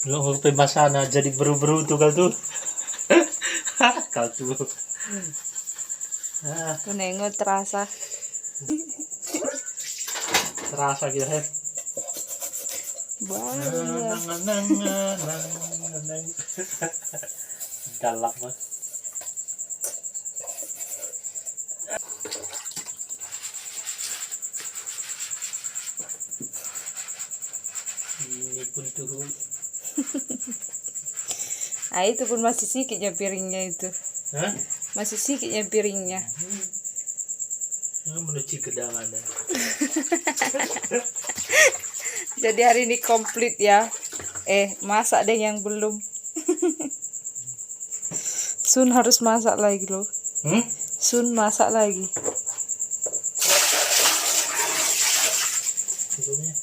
Lo pembasa na jadi beru-beru tuh kal tuh. Kal tuh. Kunengo terasa. Terasa gitu ya. Banyak. Galak banget. Ini pun tuh. Ah, itu pun masih sikitnya piringnya itu. Hah? Masih sikitnya piringnya. Menuju kedangan. Jadi hari ini komplit ya. Masak deh yang belum. Sun harus masak lagi loh. Sun masak lagi. Sebelumnya.